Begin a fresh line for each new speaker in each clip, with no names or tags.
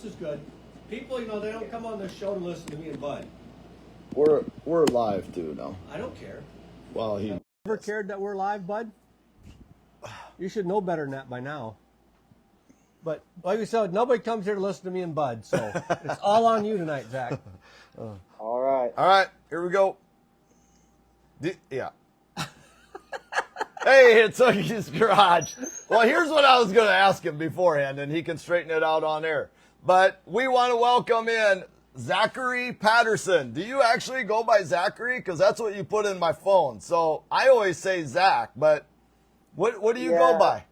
This is good. People, they don't come on this show to listen to me and Bud.
We're live too now.
I don't care.
Well, he
Ever cared that we're live, Bud? You should know better than that by now. But like we said, nobody comes here to listen to me and Bud, so it's all on you tonight, Zach.
All right.
All right, here we go. Yeah. Hey, it's Hookie's Garage. Well, here's what I was going to ask him beforehand, and he can straighten it out on air. But we want to welcome in Zachary Patterson. Do you actually go by Zachary? Because that's what you put in my phone. So I always say Zach, but what do you go by?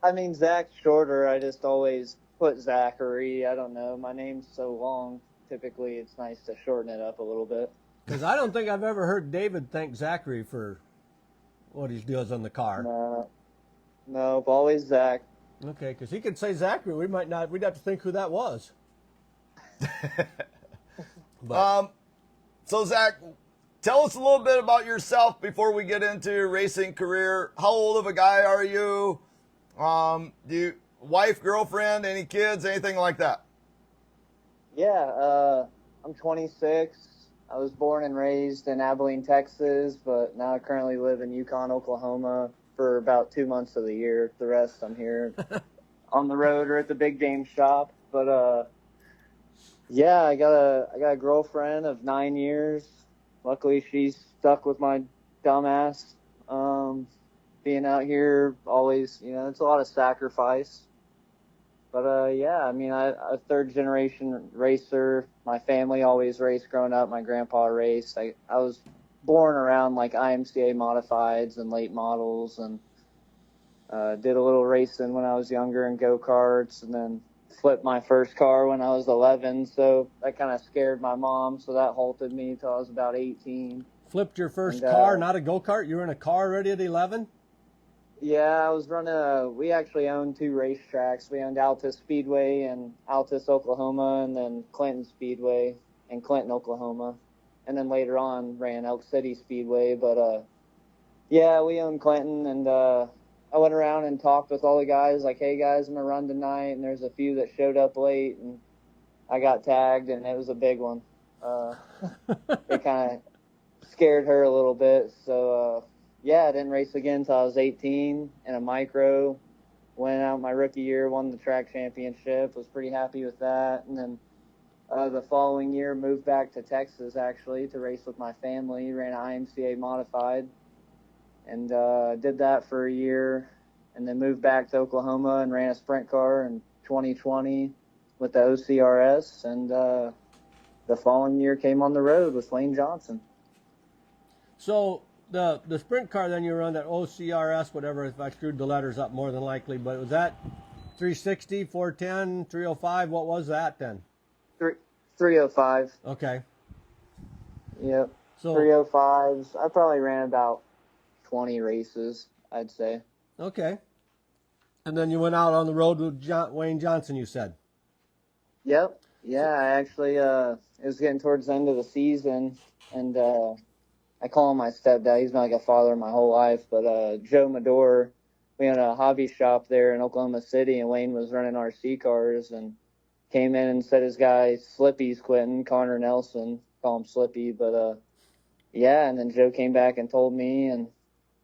I mean, Zach's shorter. I just always put Zachary. I don't know. My name's so long. Typically, it's nice to shorten it up a little bit.
Because I don't think I've ever heard David thank Zachary for what he does on the car.
Nope, always Zach.
Okay, because he could say Zachary. We'd have to think who that was.
So Zach, tell us a little bit about yourself before we get into your racing career. How old of a guy are you? Do you wife, girlfriend, any kids, anything like that?
Yeah, I'm 26. I was born and raised in Abilene, Texas, but now I currently live in Yukon, Oklahoma for about 2 months of the year. The rest I'm here on the road or at the big game shop. But yeah, I got a girlfriend of 9 years. Luckily, she's stuck with my dumbass. Being out here always, it's a lot of sacrifice. But yeah, I mean, I'm a third generation racer. My family always raced growing up. My grandpa raced. I was born around like IMCA modifieds and late models, and did a little racing when I was younger in go-karts, and then flipped my first car when I was 11. So that kind of scared my mom. So that halted me until I was about 18.
Flipped your first car, not a go-kart? You were in a car already at 11?
Yeah, I was running we actually owned 2 racetracks. We owned Altus Speedway in Altus, Oklahoma, and then Clinton Speedway in Clinton, Oklahoma. And then later on ran Elk City Speedway. But yeah, we owned Clinton, and I went around and talked with all the guys, like, hey guys, I'm gonna run tonight, and there's a few that showed up late, and I got tagged, and it was a big one. It kind of scared her a little bit, so yeah, I didn't race again until I was 18 in a micro. Went out my rookie year, won the track championship, was pretty happy with that. And then the following year, moved back to Texas, actually, to race with my family. Ran IMCA modified and did that for a year. And then moved back to Oklahoma and ran a sprint car in 2020 with the OCRS. And the following year came on the road with Lane Johnson.
So the sprint car, then you run that OCRS, whatever, if I screwed the letters up more than likely, but was that 360, 410, 305? What was that then?
305.
Okay.
Yep.
So
305s. I probably ran about 20 races, I'd say.
Okay. And then you went out on the road with Wayne Johnson, you said? Yep.
Yeah, I actually, it was getting towards the end of the season, and I call him my stepdad. He's been like a father my whole life. But Joe Medor, we had a hobby shop there in Oklahoma City, and Wayne was running RC cars and came in and said his guy Slippy's quitting, Connor Nelson, call him Slippy. But yeah, and then Joe came back and told me, and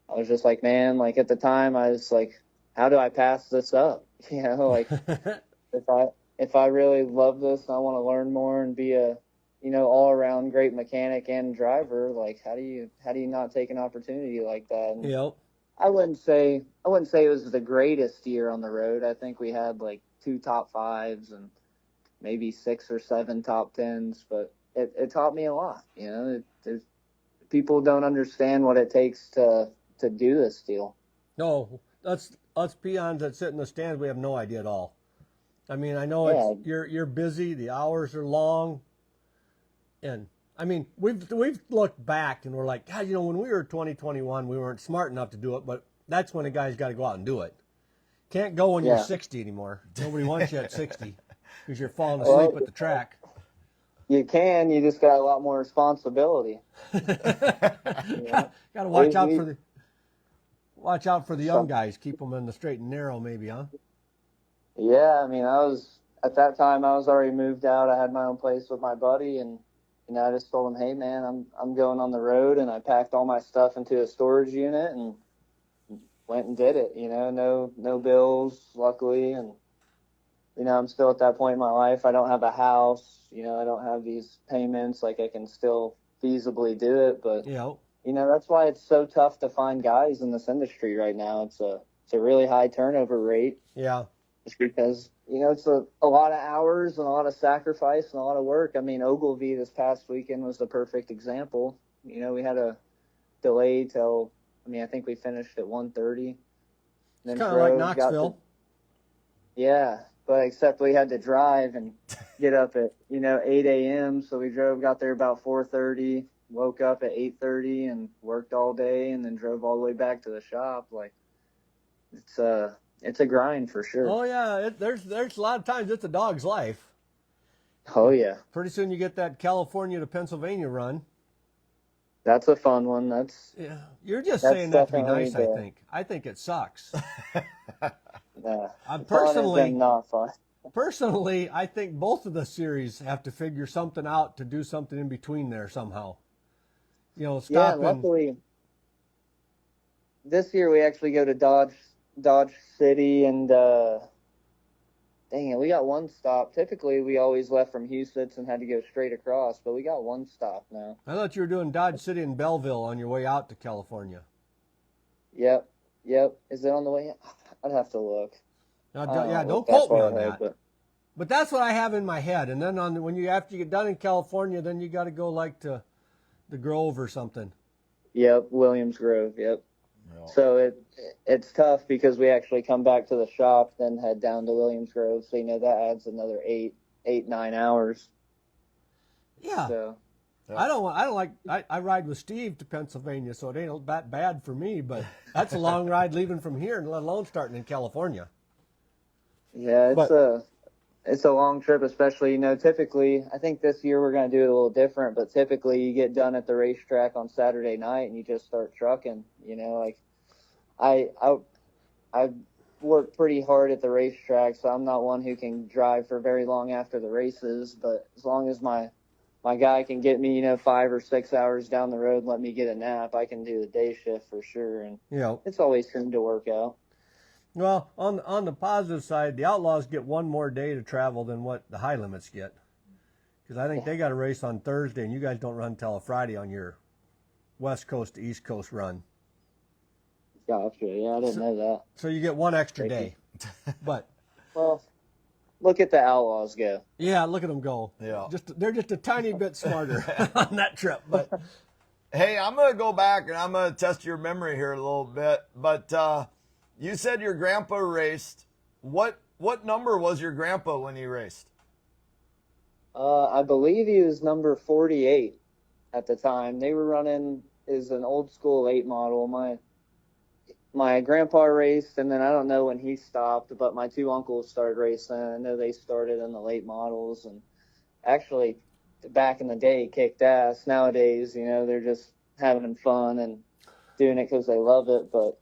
I was just like, man, like at the time I was like, how do I pass this up? Like if I really love this and I want to learn more and be a all around great mechanic and driver, like how do you not take an opportunity like that? And
yep.
I wouldn't say it was the greatest year on the road. I think we had like 2 top 5s and maybe 6 or 7 top 10s, but it taught me a lot. People don't understand what it takes to do this deal.
No, us peons that sit in the stands, we have no idea at all. I mean, I know you're busy, the hours are long. And I mean, we've looked back and we're like, God, when we were 2021, we weren't smart enough to do it, but that's when a guy's got to go out and do it. Can't go when you're 60 anymore. Nobody wants you at 60 because you're falling asleep at the track.
You can, you just got a lot more responsibility.
Got to watch out for the young guys. Keep them in the straight and narrow, maybe, huh?
Yeah, I mean, I was at that time I was already moved out. I had my own place with my buddy, and I just told him, hey man, I'm going on the road, and I packed all my stuff into a storage unit and went and did it. No bills, luckily, and I'm still at that point in my life. I don't have a house. I don't have these payments. Like, I can still feasibly do it, but that's why it's so tough to find guys in this industry right now. It's a really high turnover rate.
Yeah.
Just because, it's a lot of hours and a lot of sacrifice and a lot of work. I mean, Ogilvy this past weekend was the perfect example. We had a delay till, I think we finished at 1:30.
It's kind of like Knoxville.
Yeah, but except we had to drive and get up at, 8 a.m. So we got there about 4:30, woke up at 8:30 and worked all day, and then drove all the way back to the shop. Like, it's a grind for sure.
Oh yeah, there's a lot of times it's a dog's life.
Oh yeah.
Pretty soon you get that California to Pennsylvania run.
That's a fun one.
You're just saying that to be nice. I think it sucks.
Personally, not fun.
Personally, I think both of the series have to figure something out to do something in between there somehow. Stop.
Yeah, luckily, this year we actually go to Dodge City, and dang it, we got one stop. Typically, we always left from Houston and had to go straight across, but we got one stop now.
I thought you were doing Dodge City and Belleville on your way out to California.
Yep. Is it on the way? I'd have to look.
Don't quote me on that. But that's what I have in my head. And then after you get done in California, then you got to go like to the Grove or something.
Yep, Williams Grove. Yep. So it's tough because we actually come back to the shop, then head down to Williams Grove. So that adds another 9 hours.
Yeah.
So
I ride with Steve to Pennsylvania, so it ain't that bad for me. But that's a long ride leaving from here, and let alone starting in California.
Yeah, it's a long trip, especially, typically, I think this year we're going to do it a little different, but typically you get done at the racetrack on Saturday night and you just start trucking, like I work pretty hard at the racetrack, so I'm not one who can drive for very long after the races, but as long as my guy can get me, 5 or 6 hours down the road and let me get a nap, I can do the day shift for sure, and it's always seemed to work out.
Well, on the positive side, the Outlaws get one more day to travel than what the High Limits get. Because I think they got a race on Thursday, and you guys don't run till a Friday on your West Coast to East Coast run.
Gotcha. Yeah, I didn't know that.
So you get one extra day. But
well, look at the Outlaws go.
Yeah, look at them go.
Yeah.
They're just a tiny bit smarter on that trip. But
hey, I'm going to go back, and I'm going to test your memory here a little bit. But you said your grandpa raced. What number was your grandpa when he raced?
I believe he was number 48 at the time. They were running is an old school 8 model. My grandpa raced, and then I don't know when he stopped, but my 2 uncles started racing. I know they started in the late models, and actually back in the day kicked ass. Nowadays, they're just having fun and doing it because they love it. But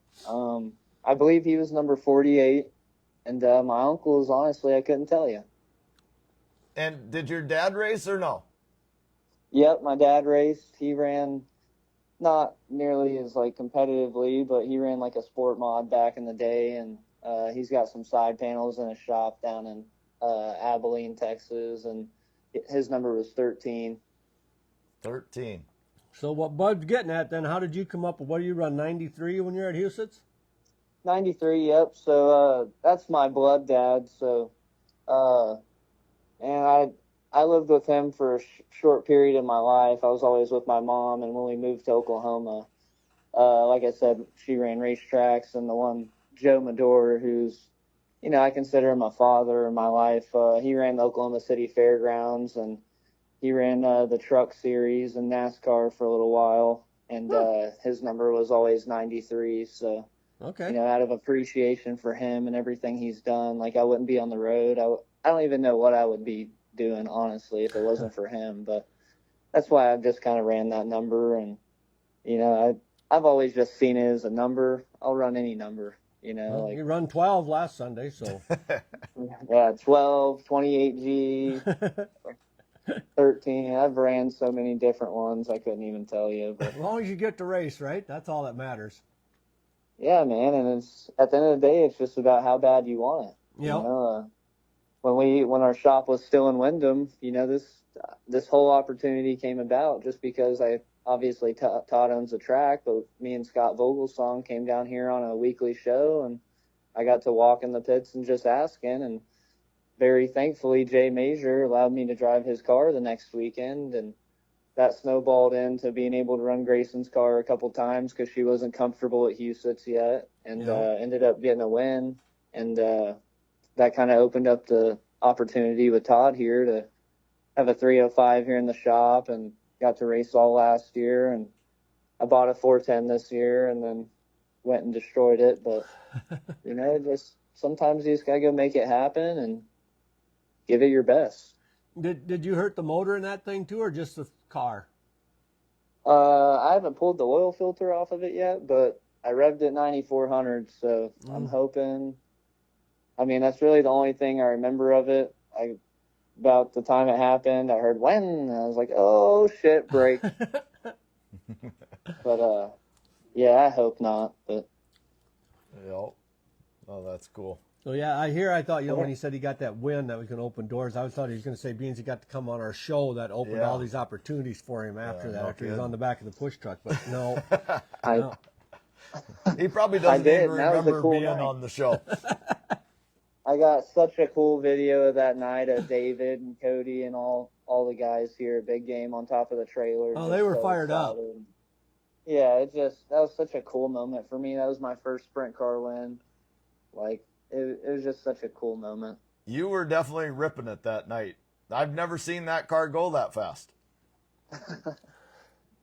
I believe he was number 48, and my uncles, honestly, I couldn't tell you.
And did your dad race or no?
Yep, my dad raced. He ran not nearly as competitively, but he ran like a sport mod back in the day, and he's got some side panels in a shop down in Abilene, Texas, and his number was 13.
13.
So what Bud's getting at then, how did you come up with, what do you run, 93 when you're at Houston's?
93, yep. So that's my blood dad. So, and I lived with him for a short period of my life. I was always with my mom, and when we moved to Oklahoma, like I said, she ran racetracks, and the one Joe Medor, who's, I consider him a father in my life. He ran the Oklahoma City Fairgrounds, and he ran the Truck Series and NASCAR for a little while, and his number was always 93. So.
Okay.
Out of appreciation for him and everything he's done, I wouldn't be on the road. I don't even know what I would be doing, honestly, if it wasn't for him. But that's why I've just kind of ran that number. And, I've always just seen it as a number. I'll run any number. You know,
Well,
like
you run 12 last Sunday, so.
yeah, 12, 28G, 13. I've ran so many different ones I couldn't even tell you. But
As long as you get to race, right? That's all that matters.
yeah, man, and it's at the end of the day, it's just about how bad you want it. You
Yep.
know, when our shop was still in Wyndham, you know, this whole opportunity came about just because I obviously Todd owns the track, but me and Scott Vogelsong came down here on a weekly show, and I got to walk in the pits and just asking, and very thankfully Jay Major allowed me to drive his car the next weekend, and that snowballed into being able to run Grayson's car a couple times because she wasn't comfortable at Huset's yet, and ended up getting a win, and that kind of opened up the opportunity with Todd here to have a 305 here in the shop, and got to race all last year, and I bought a 410 this year and then went and destroyed it. But you know, just sometimes you just gotta go make it happen and give it your best.
Did you hurt the motor in that thing too, or just the car?
I haven't pulled the oil filter off of it yet, but I revved it 9,400, so I'm hoping. I mean, that's really the only thing I remember of it. About the time it happened, I heard when, and I was like, oh shit, brake. But yeah, I hope not. But
Yep. Oh, that's cool.
So yeah, I thought, you know, when he said he got that win that was going to open doors, I thought he was going to say, Beans, he got to come on our show that opened all these opportunities for him after that, after he was on the back of the push truck. But no. No.
He probably doesn't even remember
cool
being
night.
on the show.
I got such a cool video of that night of David and Cody and all the guys here at Big Game on top of the trailer.
Oh, they were fired up.
Yeah, that was such a cool moment for me. That was my first sprint car win. Like, it was just such a cool moment.
You were definitely ripping it that night. I've never seen that car go that fast.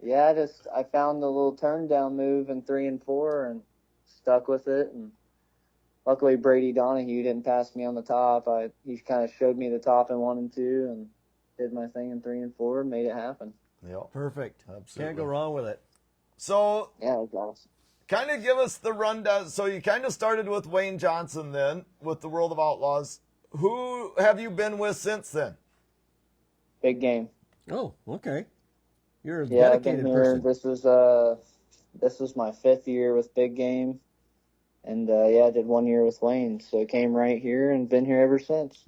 Yeah, I found the little turn down move in 3 and 4 and stuck with it. And luckily Brady Donahue didn't pass me on the top. He kind of showed me the top in 1 and 2 and did my thing in 3 and 4 and made it happen.
Yep.
Perfect.
Absolutely.
Can't go wrong with it.
So
yeah, it was awesome.
Kind of give us the rundown. So you kind of started with Wayne Johnson then with the World of Outlaws. Who have you been with since then?
Big Game.
Oh, okay. You're a
I've
dedicated
been here.
person.
This is my 5th year with Big Game, and I did 1 year with Wayne, so I came right here and been here ever since.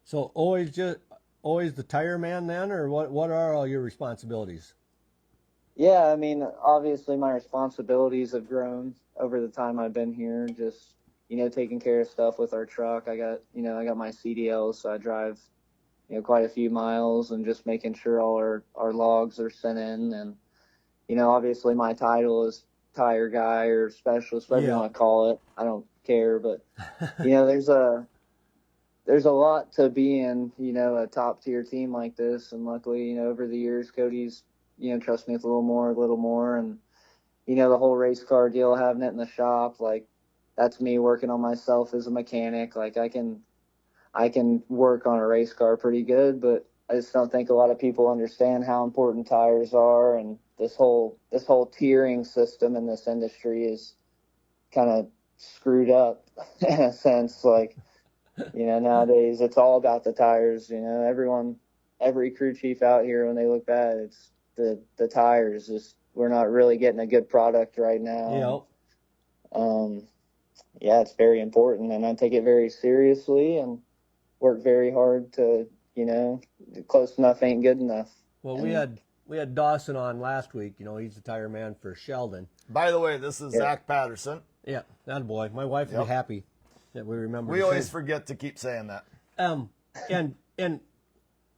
So always the tire man then, or what are all your responsibilities?
Yeah, I mean, obviously my responsibilities have grown over the time I've been here. Just, you know, taking care of stuff with our truck. I got my CDLs, so I drive, you know, quite a few miles and just making sure all our logs are sent in. And, you know, obviously my title is tire guy or specialist, whatever you want to call it. I don't care, but, you know, there's a lot to being, you know, a top tier team like this. And luckily, you know, over the years, Cody's, you know, trust me with a little more. And, you know, the whole race car deal, having it in the shop, like, that's me working on myself as a mechanic. Like, I can work on a race car pretty good, but I just don't think a lot of people understand how important tires are. And this whole tiering system in this industry is kind of screwed up in a sense. Like, you know, nowadays it's all about the tires. You know, every crew chief out here, when they look bad, it's the tires. Just, we're not really getting a good product right now. Yeah, it's very important, and I take it very seriously and work very hard to, you know, close enough ain't good enough.
Well, we had Dawson on last week. You know, he's the tire man for Sheldon.
By the way, this is Zach Patterson.
Yeah, that boy. My wife will be happy that we remember.
We always forget to keep saying that.
And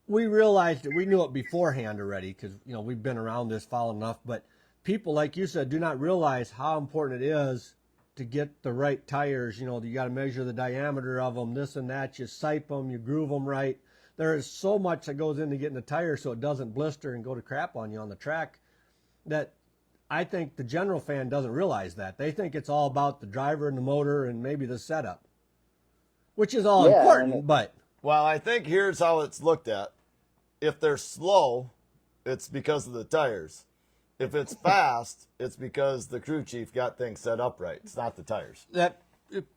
we realized that we knew it beforehand already because, you know, we've been around this foul enough. But people, like you said, do not realize how important it is to get the right tires. You know, you got to measure the diameter of them, this and that. You sipe them, you groove them right. There is so much that goes into getting the tire so it doesn't blister and go to crap on you on the track that I think the general fan doesn't realize that. They think it's all about the driver and the motor and maybe the setup, which is all important, but...
Well, I think here's how it's looked at. If they're slow, it's because of the tires. If it's fast, it's because the crew chief got things set up right. It's not the tires.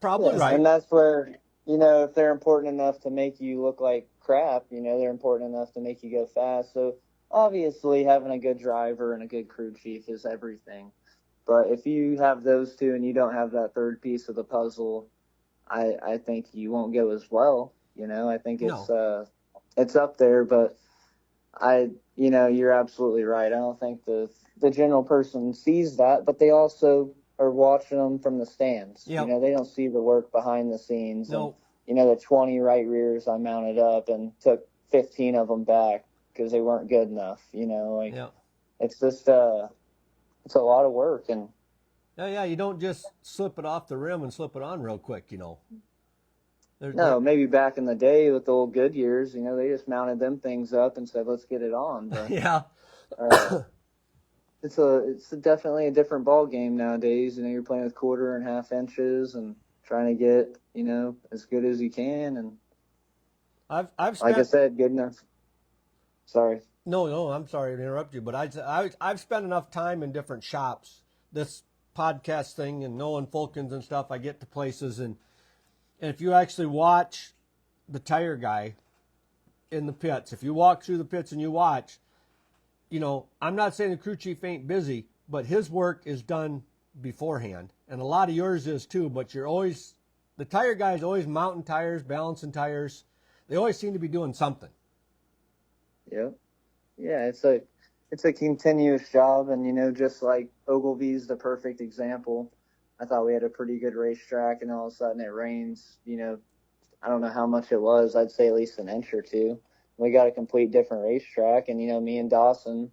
Probably right.
And that's where, if they're important enough to make you look like crap, they're important enough to make you go fast. So obviously having a good driver and a good crew chief is everything. But if you have those two and you don't have that third piece of the puzzle, I think you won't go as well. I think it's up there, but you're absolutely right. I don't think the general person sees that, but they also are watching them from the stands.
Yep.
They don't see the work behind the scenes.
No.
And, the 20 right rears I mounted up and took 15 of them back because they weren't good enough. It's just it's a lot of work. And
yeah, you don't just slip it off the rim and slip it on real quick.
Maybe back in the day with the old Goodyears, they just mounted them things up and said, let's get it on. But,
yeah.
It's definitely a different ball game nowadays. You're playing with 1/4 and 1/2 inches and trying to get, as good as you can. And
I've spent,
like I said, good enough. Sorry.
No, I'm sorry to interrupt you, but I've spent enough time in different shops, this podcast thing and knowing Fulkins and stuff. I get to places and if you actually watch the tire guy in the pits, if you walk through the pits and you watch, I'm not saying the crew chief ain't busy, but his work is done beforehand. And a lot of yours is too, but the tire guy's always mounting tires, balancing tires. They always seem to be doing something.
Yep. Yeah, it's a continuous job. And, just like Ogilvy's the perfect example. I thought we had a pretty good racetrack, and all of a sudden it rains, I don't know how much it was. I'd say at least an inch or two. We got a complete different racetrack, and, me and Dawson,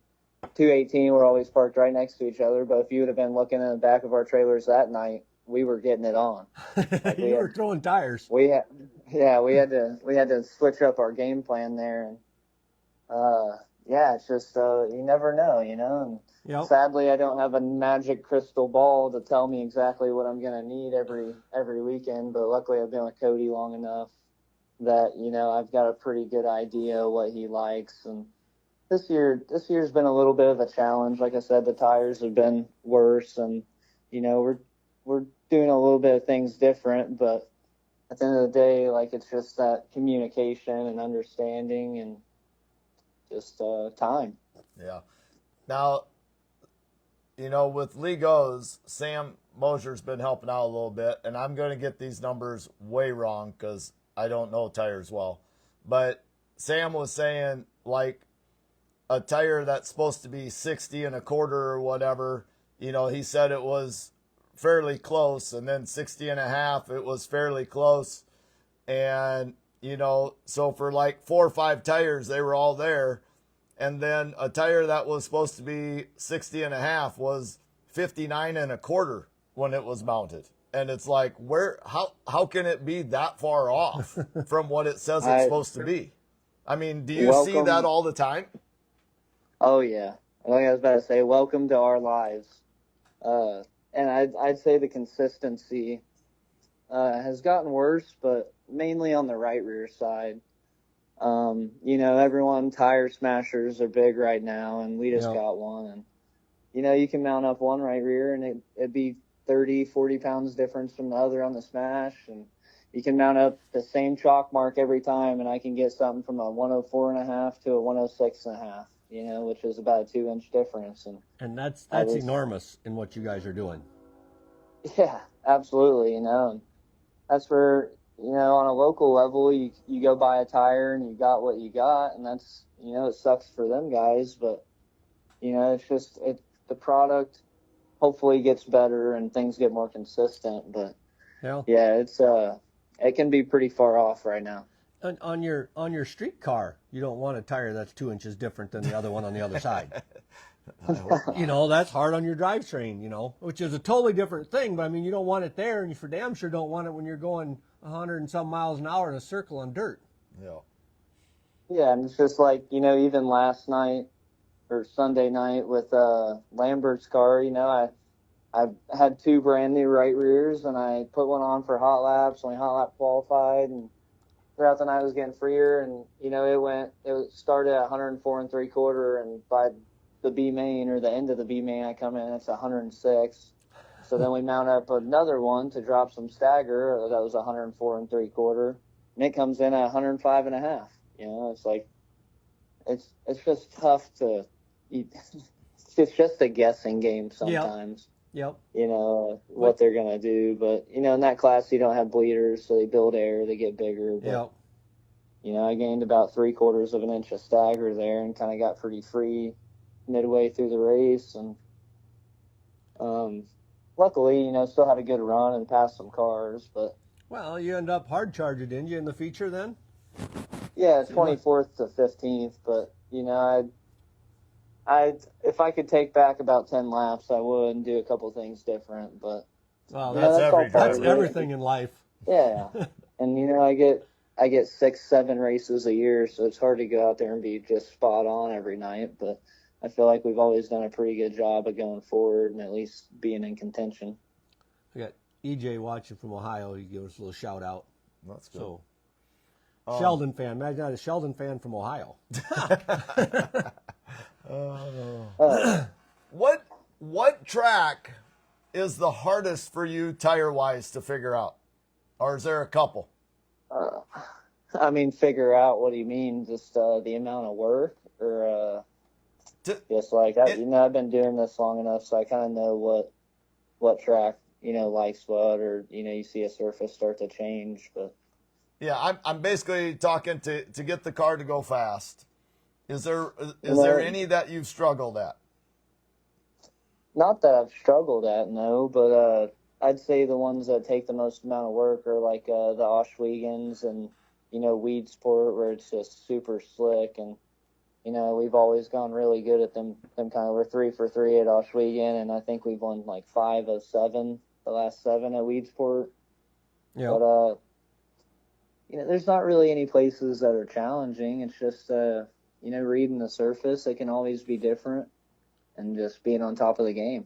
218 were always parked right next to each other, but if you would have been looking in the back of our trailers that night, we were getting it on.
You were throwing tires.
We had to switch up our game plan there, and it's just you never know, and
yep.
Sadly I don't have a magic crystal ball to tell me exactly what I'm gonna need every weekend, but luckily I've been with Cody long enough that I've got a pretty good idea what he likes. And this year's been a little bit of a challenge. Like I said, the tires have been worse, and we're doing a little bit of things different, but at the end of the day, it's just that communication and understanding and just time.
Yeah. Now, with Lee Goes, Sam Mosier's been helping out a little bit, and I'm going to get these numbers way wrong because I don't know tires well. But Sam was saying, a tire that's supposed to be 60 1/4 or whatever, he said it was fairly close, and then 60 1/2, it was fairly close. And, so for 4 or 5 tires, they were all there. And then a tire that was supposed to be 60 1/2 was 59 1/4 when it was mounted. And it's how can it be that far off from what it says it's supposed to be? I mean, do you see that all the time?
Oh, yeah. I was about to say, welcome to our lives. And I'd say the consistency has gotten worse, but mainly on the right rear side. Everyone, tire smashers are big right now, and we just got one. And, you can mount up one right rear, and it'd be 30, 40 pounds difference from the other on the smash. And you can mount up the same chalk mark every time, and I can get something from a 104 1/2 to a 106 1/2, which is about a 2-inch difference.
And that's enormous in what you guys are doing.
Yeah, absolutely. And that's where, on a local level, you go buy a tire and you got what you got, and that's, it sucks for them guys, but, it's just, the product hopefully gets better and things get more consistent, but it can be pretty far off right now.
On your street car, you don't want a tire that's 2 inches different than the other one on the other side. That's hard on your drivetrain, which is a totally different thing. But I mean, you don't want it there, and you for damn sure don't want it when you're going 100 and some miles an hour in a circle on dirt.
Yeah.
Yeah, and it's just even last night or Sunday night with Lambert's car, I had 2 brand new right rears, and I put one on for hot laps, only hot lap qualified, and throughout the night it was getting freer, and it started at 104 3/4, and by the B main or the end of the B main I come in, it's 106. So then we mount up another one to drop some stagger. That was 104 3/4, and it comes in at 105 and a half. You know, it's like, it's just tough to, it's just a guessing game sometimes.
Yep.
You know, what they're going to do. But, you know, in that class, you don't have bleeders, so they build air, they get bigger. But,
Yep.
you know, I gained about 3/4 of an inch of stagger there and kind of got pretty free midway through the race. And luckily, you know, still had a good run and passed some cars. But
Well, you end up hard charging, didn't you, in the feature then?
yeah, 24th to 15th. But, you know, if I could take back about 10 laps, I would, and do a couple things different. But
Well,
you know,
that's everything in life.
Yeah, and you know, I get 6-7 races a year, so it's hard to go out there and be just spot on every night. But I feel like we've always done a pretty good job of going forward and at least being in contention.
I got EJ watching from Ohio. He gives us a little shout out.
That's good.
So, Sheldon fan. Imagine that, a Sheldon fan from Ohio.
What track is the hardest for you tire wise to figure out, or is there a couple?
I mean, figure out, what do you mean? Just the amount of work, or just like you know, I've been doing this long enough, so I kind of know what track, you know, likes what, or you know, you see a surface start to change. But
yeah, I'm basically talking to get the car to go fast. Is there any that you've struggled at?
Not that I've struggled at, no, but I'd say the ones that take the most amount of work are like the Oshwegens and, you know, Weedsport, where it's just super slick. And, you know, we've always gone really good at them kind of. We're 3 for 3 at Oshwegen, and I think we've won like 5 of 7, the last 7 at Weedsport.
Yeah.
But, you know, there's not really any places that are challenging. It's just, you know, reading the surface. It can always be different, and just being on top of the game.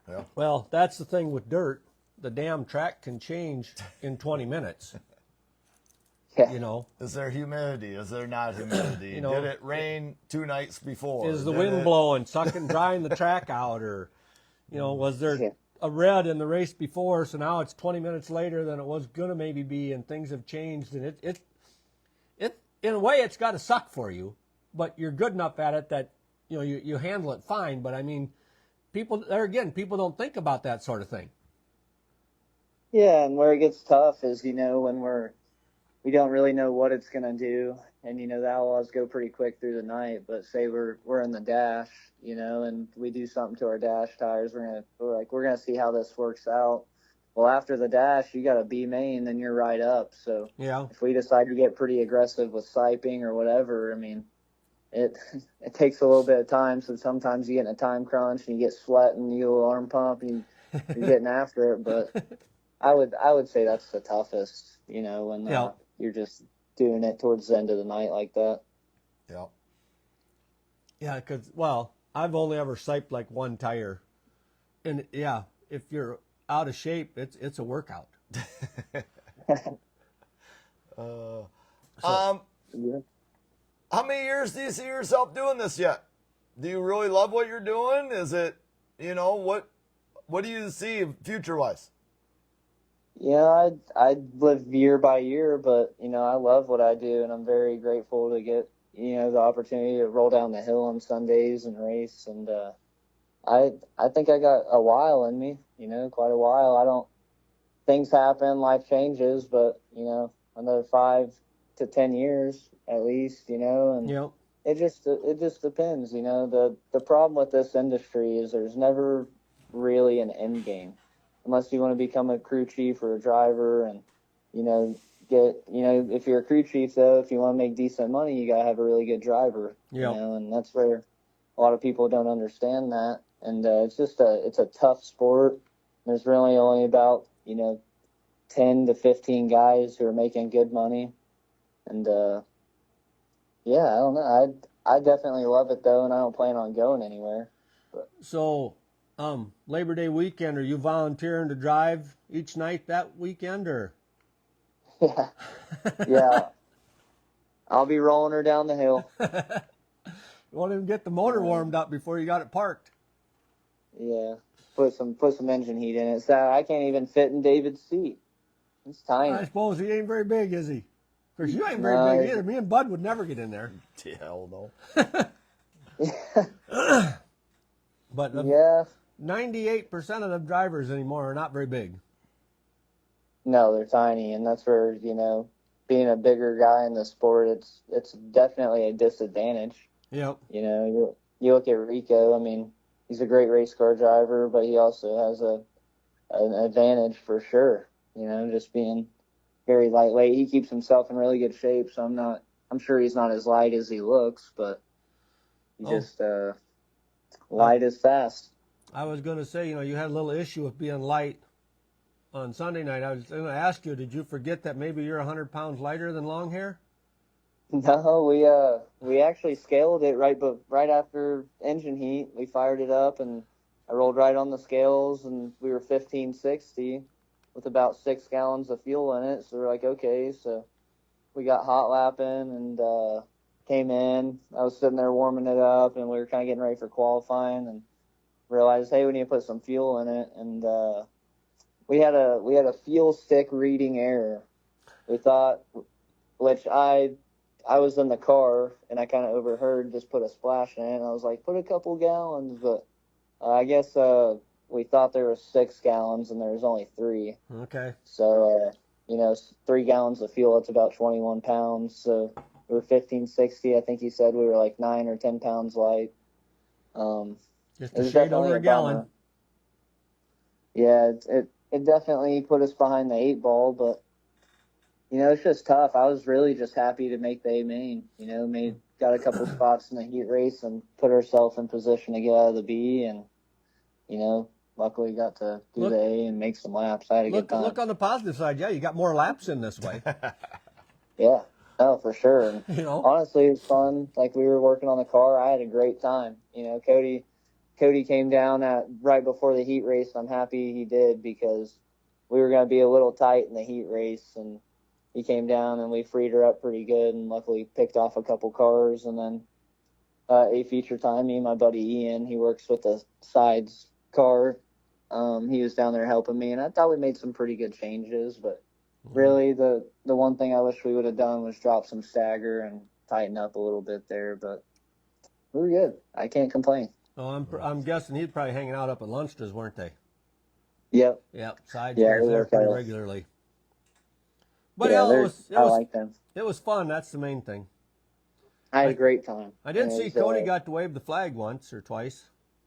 Yeah.
Well, that's the thing with dirt. The damn track can change in 20 minutes.
Yeah.
You know,
Is there humidity? Is there not humidity?
You know,
Did it rain 2 nights before?
is the wind blowing, sucking, drying the track out, or, you know, was there
Yeah.
a red in the race before, so now it's 20 minutes later than it was gonna maybe be, and things have changed, and it in a way it's got to suck for you, but you're good enough at it that, you know, you handle it fine. But I mean, people don't think about that sort of thing.
Yeah, and where it gets tough is, you know, when we don't really know what it's gonna do, and you know that will always go pretty quick through the night. But say we're in the dash, you know, and we do something to our dash tires, we're gonna see how this works out. Well, after the dash, you got a B main, then you're right up. So
Yeah.
if we decide to get pretty aggressive with siping or whatever, I mean, it takes a little bit of time. So sometimes you get in a time crunch and you get sweat and you arm pump and you're getting after it. But I would say that's the toughest, you know, when you're just doing it towards the end of the night like that.
Yeah.
Yeah, because, well, I've only ever siped like one tire, and yeah, if you're out of shape, it's a workout.
Yeah.
How many years do you see yourself doing this yet? Do you really love what you're doing? Is it, you know, what do you see future wise?
Yeah, I live year by year, but you know, I love what I do, and I'm very grateful to get, you know, the opportunity to roll down the hill on Sundays and race. And I think I got a while in me, you know, quite a while. Things happen, life changes, but you know, another 5 to 10 years at least, you know, and
Yep.
it just depends, you know. The problem with this industry is there's never really an end game, unless you want to become a crew chief or a driver, and you know, if you're a crew chief though, if you want to make decent money, you gotta have a really good driver.
Yep.
You know, and that's where a lot of people don't understand that, and it's a tough sport. There's really only about, you know, 10 to 15 guys who are making good money, and yeah, I don't know. I definitely love it though, and I don't plan on going anywhere. But
So, Labor Day weekend, are you volunteering to drive each night that weekend, or?
yeah, yeah, I'll be rolling her down the hill.
You won't even get the motor warmed up before you got it parked.
Yeah. put some engine heat in it. So I can't even fit in David's seat. It's tiny.
I suppose he ain't very big, is he? Of course, you ain't very
No,
big either. Me and Bud would never get in there.
Hell no.
But
yeah.
98% of the drivers anymore are not very big.
No, they're tiny, and that's where, being a bigger guy in the sport, it's definitely a disadvantage.
Yep.
You look at Rico. I mean, he's a great race car driver, but he also has an advantage for sure. Just being very lightweight. He keeps himself in really good shape, so I'm sure he's not as light as he looks, but he just light is fast.
I was going to say, you had a little issue with being light on Sunday night. I was going to ask you, did you forget that maybe you're 100 pounds lighter than long hair?
No, we actually scaled it right after engine heat. We fired it up, and I rolled right on the scales, and we were 1560 with about 6 gallons of fuel in it. So we're like, okay. So we got hot lapping and came in. I was sitting there warming it up, and we were kind of getting ready for qualifying, and realized, hey, we need to put some fuel in it. And we had a fuel stick reading error. We thought, which I was in the car, and I kind of overheard, just put a splash in it. And I was like, put a couple gallons, but I guess we thought there was 6 gallons, and there was only 3.
Okay.
So 3 gallons of fuel, that's about 21 pounds. So we were 1560. I think he said we were like 9 or 10 pounds light.
Just a shade over a gallon.
Bummer. Yeah, it definitely put us behind the 8 ball, but it's just tough. I was really just happy to make the A main. Got a couple spots in the heat race and put ourselves in position to get out of the B, and luckily got to do the A and make some laps. I had a good time.
Look on the positive side. Yeah, you got more laps in this way.
Yeah, oh, for sure. And, honestly, it was fun. Like, we were working on the car. I had a great time. Cody came down right before the heat race. I'm happy he did, because we were going to be a little tight in the heat race, and he came down and we freed her up pretty good, and luckily picked off a couple cars. And then a feature time, me and my buddy Ian, he works with the sides car. He was down there helping me, and I thought we made some pretty good changes. But really, the one thing I wish we would have done was drop some stagger and tighten up a little bit there. But we were good. I can't complain.
Oh, I'm guessing he's probably hanging out up at Lunch's, weren't they?
Yep.
Side chairs there pretty regularly. But I like them. It was fun. That's the main thing.
I had a great time.
I didn't see Cody got to wave the flag once or twice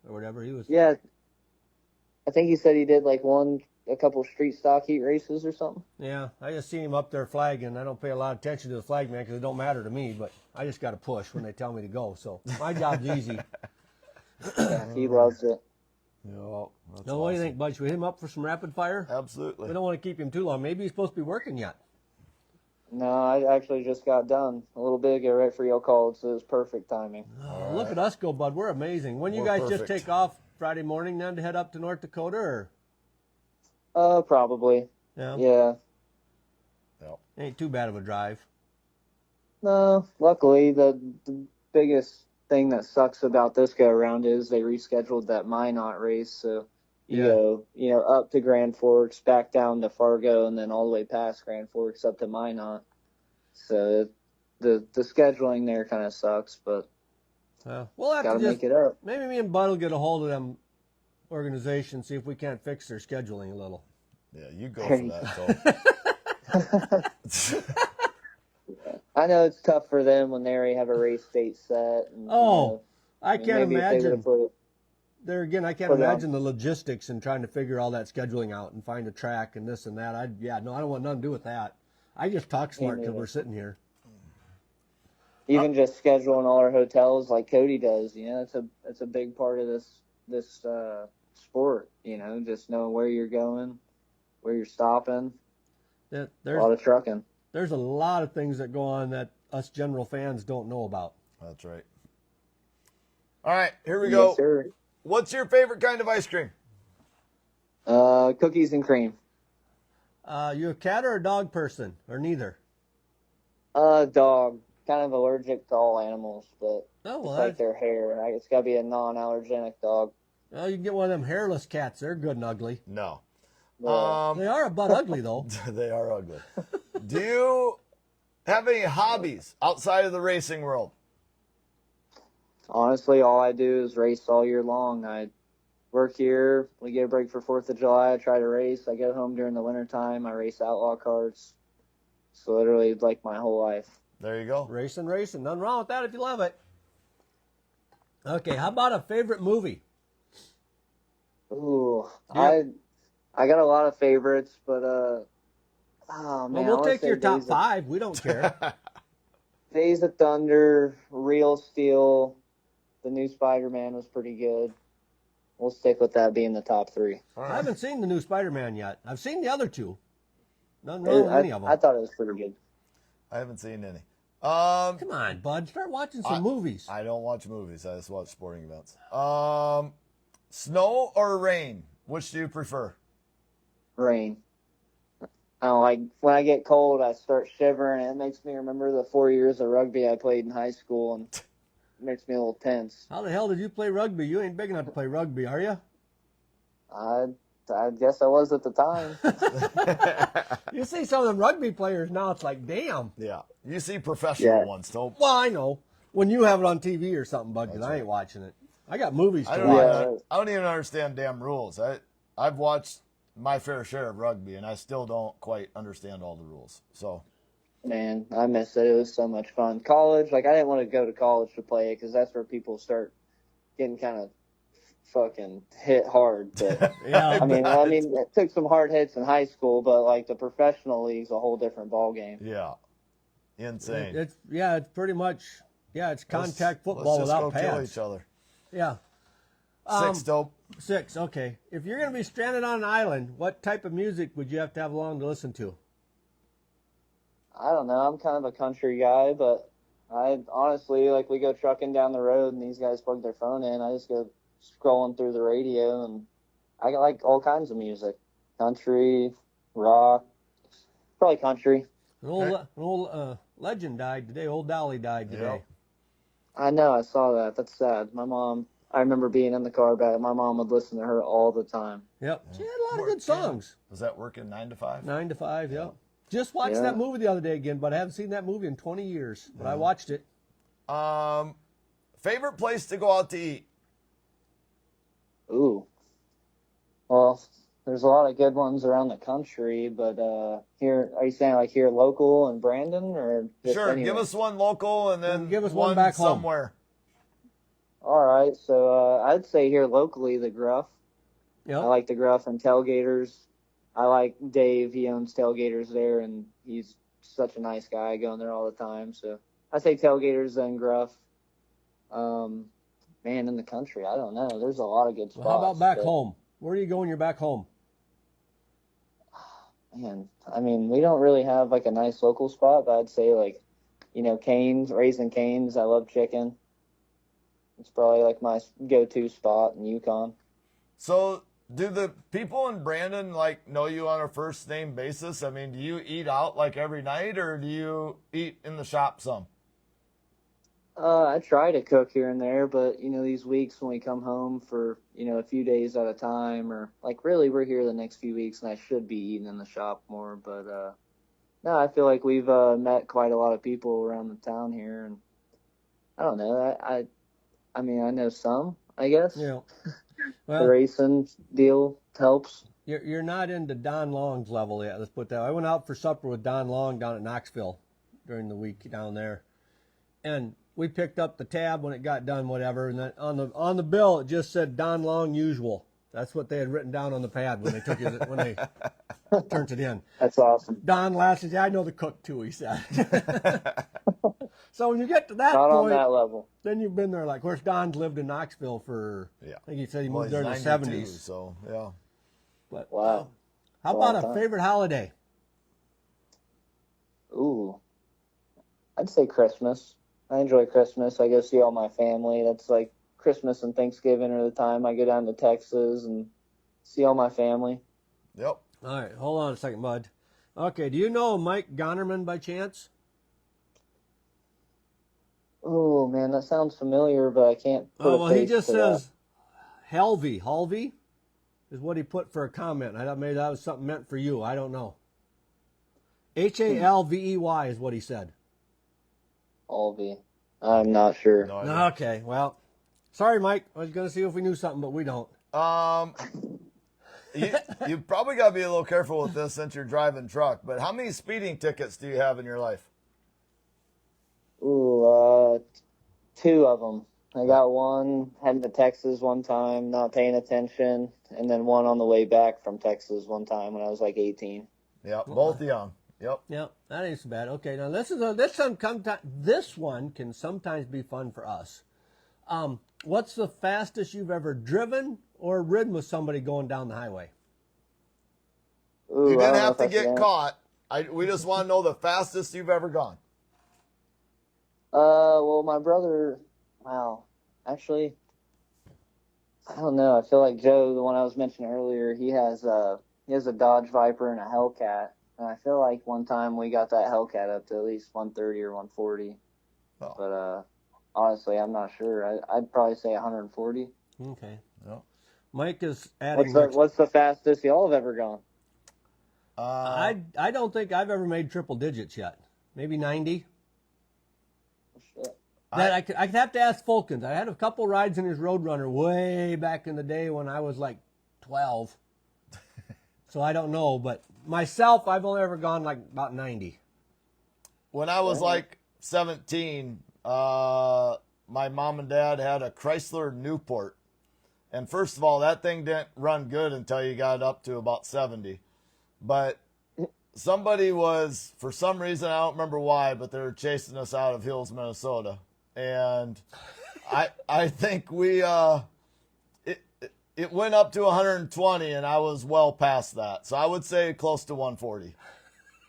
or whatever. He was.
Yeah. I think he said he did like a couple street stock heat races or something.
Yeah, I just seen him up there flagging. I don't pay a lot of attention to the flag man because it don't matter to me, but I just got to push when they tell me to go. So my job's easy.
Yeah, he loves it.
Yeah,
now, what do you think, Bud? Should we hit him up for some rapid fire?
Absolutely.
We don't want to keep him too long. Maybe he's supposed to be working yet.
No, I actually just got done a little bit ago right for your call, so it was perfect timing.
Oh, look at us go, Bud. We're amazing. When you guys just take off Friday morning then to head up to North Dakota, or?
Probably.
Yeah.
Yeah.
Ain't too bad of a drive.
No, luckily the biggest thing that sucks about this go around is they rescheduled that Minot race, so you go, up to Grand Forks, back down to Fargo, and then all the way past Grand Forks up to Minot. So the scheduling there kind of sucks, but
we'll have
gotta
to
make it up.
Maybe me and Bud will get a hold of them organizations, see if we can't fix their scheduling a little.
Yeah, you go for that, Phil.
I know it's tough for them when they already have a race date set. And,
I can't imagine. There again, I can't imagine the logistics and trying to figure all that scheduling out and find a track and this and that. I don't want nothing to do with that. I just talk smart because we're sitting here.
Even just scheduling all our hotels like Cody does, it's a big part of this sport. Just knowing where you're going, where you're stopping.
There's
a lot of trucking.
There's a lot of things that go on that us general fans don't know about.
That's right. All right, here we go.
Yes, sir.
What's your favorite kind of ice cream?
Cookies and cream.
You a cat or a dog person, or neither?
Dog. Kind of allergic to all animals, but
like
their hair. It's got to be a non-allergenic dog.
Well, you can get one of them hairless cats. They're good and ugly.
No.
They are a butt ugly, though.
They are ugly. Do you have any hobbies outside of the racing world?
Honestly, all I do is race all year long. I work here. We get a break for 4th of July. I try to race. I get home during the wintertime. I race outlaw carts. It's literally like my whole life.
There you go.
Racing. Nothing wrong with that if you love it. Okay, how about a favorite movie?
Ooh,
Yeah.
I got a lot of favorites, but oh
Well,
man,
we'll
I wanna
take
say
your top 5. We don't care.
Days of Thunder, Real Steel, the new Spider-Man was pretty good. We'll stick with that being the top 3.
I haven't seen the new Spider-Man yet. I've seen the other 2. Nothing wrong with any of them.
I thought it was pretty good.
I haven't seen any.
Come on, bud. Start watching some movies.
I don't watch movies. I just watch sporting events. Snow or rain? Which do you prefer?
Rain. I don't like when I get cold. I start shivering, and it makes me remember the 4 years of rugby I played in high school, and it makes me a little tense.
How the hell did you play rugby? You ain't big enough to play rugby, are you?
I guess I was at the time.
You see some of them rugby players now, it's like, damn.
Yeah. You see professional
Yeah.
ones, so
Well, I know. When you have it on TV or something, bud, because I ain't watching it. I got movies
I
to
don't,
watch.
even, I don't even understand damn rules. I've watched my fair share of rugby, and I still don't quite understand all the rules. So,
Man, I miss it. It was so much fun. College, like I didn't want to go to college to play it because that's where people start getting kind of fucking hit hard. But
Yeah.
I mean, it took some hard hits in high school, but like the professional league's a whole different ball game.
yeah. Insane.
It's pretty much, it's contact football
Let's just
without
go kill
pads.
each other.
Yeah.
6 dope.
6, okay. If you're going to be stranded on an island, what type of music would you have to have along to listen to?
I don't know. I'm kind of a country guy, but I honestly, like, we go trucking down the road and these guys plug their phone in. I just go scrolling through the radio, and I like all kinds of music. Country, rock, probably country.
An old legend died today. Old Dolly died today.
Yep.
I know. I saw that. That's sad. My mom, I remember being in the car back. My mom would listen to her all the time.
Yep. She had a lot of good songs.
Was that working 9 to 5?
9 to 5, yep. Just watched
Yeah.
that movie the other day again, but I haven't seen that movie in 20 years. But I watched it.
Favorite place to go out to eat?
Ooh. Well, there's a lot of good ones around the country, but here, are you saying like here local in Brandon or just
Sure.
anywhere?
Give us one local and then
give us one back home.
somewhere.
All right, so I'd say here locally, the Gruff.
Yep.
I like the Gruff and Tailgaters. I like Dave. He owns Tailgaters there, and he's such a nice guy. I go in there all the time. So I say Tailgaters, then Gruff. Man, in the country, I don't know. There's a lot of good spots.
Well, how about back
but,
home? Where are you going when you're back home?
Man, I mean, we don't really have like a nice local spot, but I'd say like, Cane's, Raising Cane's. I love chicken. It's probably like my go-to spot in Yukon.
So, do the people in Brandon like know you on a first name basis? I mean, do you eat out like every night, or do you eat in the shop some?
I try to cook here and there, but these weeks when we come home for a few days at a time, or like really we're here the next few weeks, and I should be eating in the shop more. But no, I feel like we've met quite a lot of people around the town here, and I don't know. I mean, I know some, I guess.
Yeah.
The
Well,
racing deal helps.
you're not into Don Long's level yet. Let's put that. I went out for supper with Don Long down at Knoxville during the week down there, and we picked up the tab when it got done, whatever, and then on the bill it just said Don Long usual. That's what they had written down on the pad when they took it when they turned it in.
That's awesome.
Don laughed and said, "I know the cook too," he said. So when you get to that
Not on
point,
that level.
then you've been there. Like, of course, Don's lived in Knoxville for,
Yeah.
I think he said he
Well,
moved there in the
he's 92,
70s.
So, yeah.
But
Wow.
how
Long
about a
time.
favorite holiday?
Ooh, I'd say Christmas. I enjoy Christmas. I go see all my family. That's like Christmas and Thanksgiving are the time I go down to Texas and see all my family.
Yep.
All right, hold on a second, bud. Okay, do you know Mike Gonerman by chance?
Oh man, that sounds familiar, but I can't put
Oh,
a
well, he
face
just
to that.
says Halvey is what he put for a comment. I thought maybe that was something meant for you. I don't know. Halvey is what he said.
Halvey. I'm not sure.
No idea.
Okay, well, sorry, Mike. I was going to see if we knew something, but we don't.
You probably got to be a little careful with this since you're driving truck, but how many speeding tickets do you have in your life?
Ooh, 2 of them. I got one heading to Texas one time, not paying attention, and then one on the way back from Texas one time when I was like 18.
Yep, both young. Yep.
Yeah, that ain't so bad. Okay, now this one can sometimes be fun for us. What's the fastest you've ever driven or ridden with somebody going down the highway?
Ooh,
You
I
didn't
don't know
have
if
to
I
get
can-
caught. We just want to know the fastest you've ever gone.
Well, my brother, wow, actually, I don't know. I feel like Joe, the one I was mentioning earlier, he has a Dodge Viper and a Hellcat, and I feel like one time we got that Hellcat up to at least 130 or 140.
Oh.
But honestly, I'm not sure. I'd probably say 140.
Okay.
Yep.
Mike is adding.
What's the fastest y'all have ever gone?
I don't think I've ever made triple digits yet. Maybe 90.
Shit.
I'd have to ask Fulkins. I had a couple rides in his Roadrunner way back in the day when I was like 12. So I don't know, but myself, I've only ever gone like about 90.
When I was like 17, my mom and dad had a Chrysler Newport. And first of all, that thing didn't run good until you got up to about 70. But somebody was, for some reason, I don't remember why, but they were chasing us out of Hills, Minnesota. And I think it went up to 120, and I was well past that. So I would say close to 140.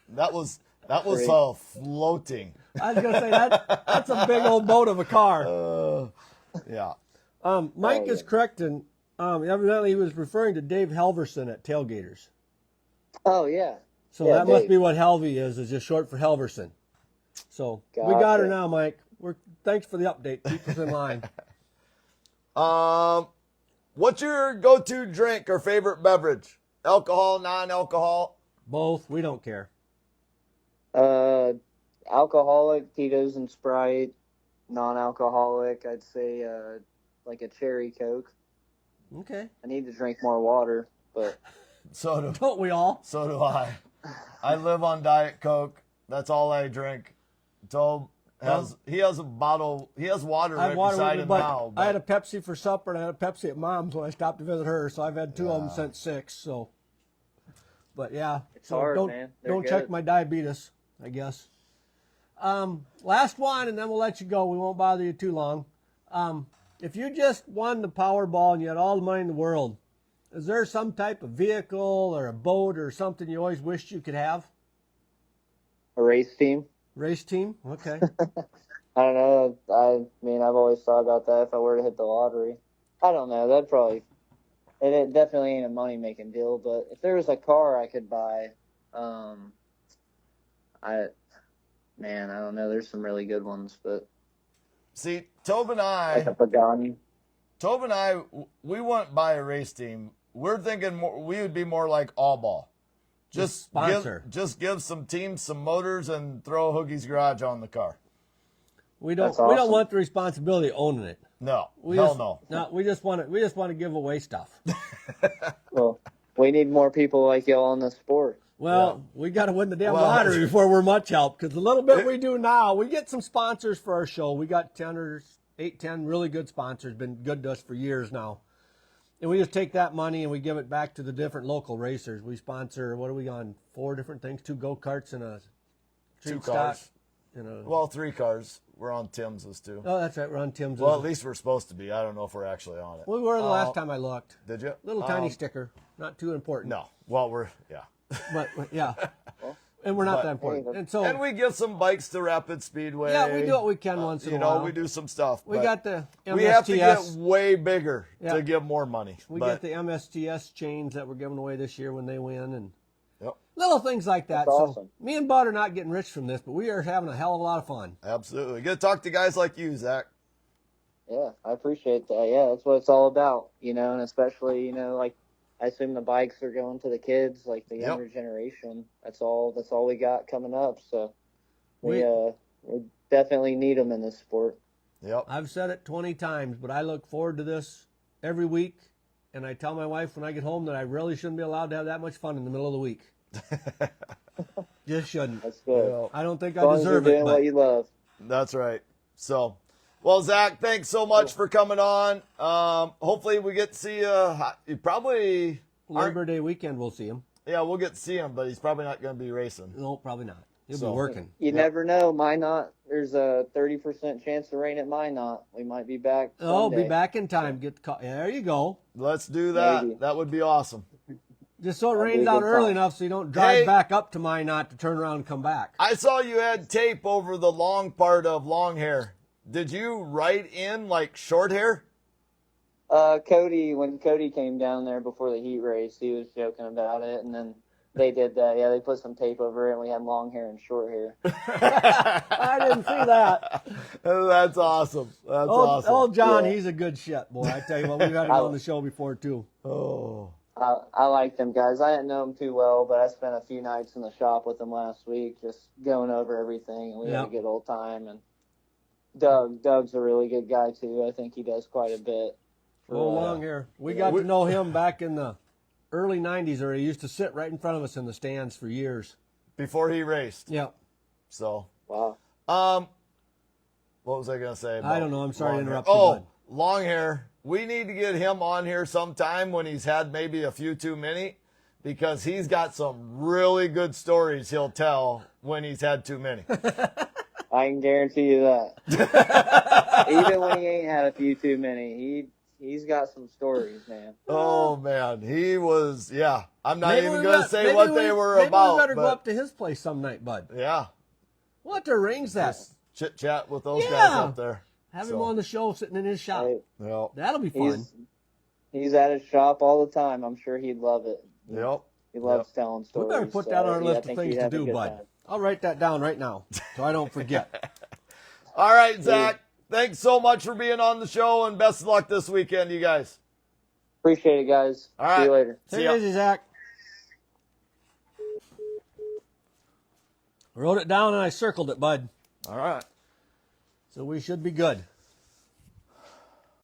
That was floating.
I was going to say that's a big old boat of a car.
Yeah.
Mike is correct, and evidently he was referring to Dave Halverson at Tailgaters.
Oh, yeah.
So
Yeah,
that must
Dave.
be what Halvey is just short for Halverson. So we got her
Gotcha.
now, Mike. Thanks for the update. Keep us in line.
What's your go-to drink or favorite beverage? Alcohol, non-alcohol?
Both. We don't care.
Alcoholic, Tito's and Sprite. Non-alcoholic, I'd say like a cherry Coke.
Okay.
I need to drink more water, but
Don't we all?
So do I. I live on Diet Coke. That's all I drink. He has a bottle. He has water right beside him now.
I had a Pepsi for supper, and I had a Pepsi at Mom's when I stopped to visit her. So I've had 2 of them since 6. So, but yeah,
it's hard,
don't
man. They're
don't check
good.
my diabetes, I guess. Last one, and then we'll let you go. We won't bother you too long. If you just won the Powerball and you had all the money in the world, is there some type of vehicle or a boat or something you always wished you could have?
A race team.
Race team? Okay.
I don't know. I mean, I've always thought about that if I were to hit the lottery. I don't know. That'd probably. It definitely ain't a money-making deal, but if there was a car I could buy, I don't know. There's some really good ones, but
See, Tove and
like a
I,
Pagani.
we wouldn't buy a race team. We're thinking more, we would be more like All Ball. Just
sponsor.
Give some teams some motors and throw Hoagie's Garage on the car.
We don't
That's
we don't
awesome.
want the responsibility of owning it.
No,
Hell
no.
No, we just want to give away stuff.
Well, we need more people like y'all in the sport.
Well, we got to win the damn
Well,
lottery before we're much help. Because the little bit we do now, we get some sponsors for our show. We got 10 really good sponsors, been good to us for years now. And we just take that money and we give it back to the different local racers. We sponsor, what are we on, 4 different things? 2 go-karts and a
2
street stock.
cars.
And a,
Well, 3 cars. We're on Tim's too.
oh, that's right. We're on Tim's.
Well, at least we're supposed to be. I don't know if we're actually on it.
We were the last time I looked.
Did you?
Little tiny sticker. Not too important.
No. Well, yeah.
But yeah. And we're not that important. And so
And we give some bikes to Rapid Speedway.
yeah, we do what we can once in a while.
We do some stuff.
We
but
got the MSTS.
we have to get way bigger
Yeah.
to give more money.
We
but,
get the MSTS chains that we're giving away this year when they win, and
Yep,
little things like that.
That's
So
awesome.
me and Bud are not getting rich from this, but we are having a hell of a lot of fun.
absolutely. Get to talk to guys like you, Zach.
Yeah, I appreciate that. Yeah, that's what it's all about, and especially, like I assume the bikes are going to the kids, like the
Yep.
younger generation. That's all we got coming up. So we
We
we definitely need them in this sport.
Yep.
I've said it 20 times, but I look forward to this every week. And I tell my wife when I get home that I really shouldn't be allowed to have that much fun in the middle of the week. Just shouldn't.
That's good.
Yep.
I don't think
As
I
long as you're
deserve it,
doing
but
what you love.
That's right. So, well, Zach, thanks so much for coming on. Hopefully we get to see you probably
Labor Day weekend we'll see him.
Yeah, we'll get to see him, but he's probably not going to be racing.
No, probably not. He'll
So-
be working.
You never know. Minot, there's a 30% chance of rain at Minot. We might be back.
Oh,
Sunday.
be back in time. Get caught. There you go.
Let's do that.
Maybe.
That would be awesome.
Just so it
That'd be
rains
a
out
good
early
time.
enough so you don't drive
Hey.
back up to Minot to turn around and come back.
I saw you had tape over the long part of long hair. Did you write in like short hair?
When Cody came down there before the heat race, he was joking about it, and then they did that. Yeah, they put some tape over it, and we had long hair and short hair.
I didn't see that.
That's awesome. That's awesome.
Old John,
Yeah.
he's a good shit, boy. I tell you what, we've had him on the show before, too.
Oh.
I like them guys. I didn't know them too well, but I spent a few nights in the shop with them last week, just going over everything, and we had
Yeah.
a good old time. And Doug's a really good guy too. I think he does quite a bit.
Oh, long hair. We got to know him back in the early 90s, or he used to sit right in front of us in the stands for years.
Before he raced.
Yeah.
So,
Wow.
what was I going to say?
I don't know. I'm sorry to
long hair?
interrupt you,
Oh,
bud.
long hair. We need to get him on here sometime when he's had maybe a few too many, because he's got some really good stories he'll tell when he's had too many.
I can guarantee you that. Even when he ain't had a few too many, he's got some stories, man.
Oh man, he was. Yeah, I'm not
Maybe
even
we
going to
got-
say
maybe
what
we-
they were
maybe
about.
we better
but
go up to his place some night, bud.
yeah,
We'll have to arrange that.
just chit chat with those guys
Yeah.
up there.
Have
So,
him on the show sitting in his shop.
Right.
Yep.
That'll be fun.
He's at his shop all the time. I'm sure he'd love it.
Yep.
He loves telling
We
stories.
better put
so
that on our
I
list of
think
things
he'd
to
have a
do,
good
bud.
time.
I'll write that down right now so I don't forget.
All right, Zach. Thanks so much for being on the show, and best of luck this weekend, you guys.
Appreciate it, guys.
All
See
right.
you later.
See
Take
ya.
it easy, Zach. Wrote it down and I circled it, bud.
All right.
So we should be good.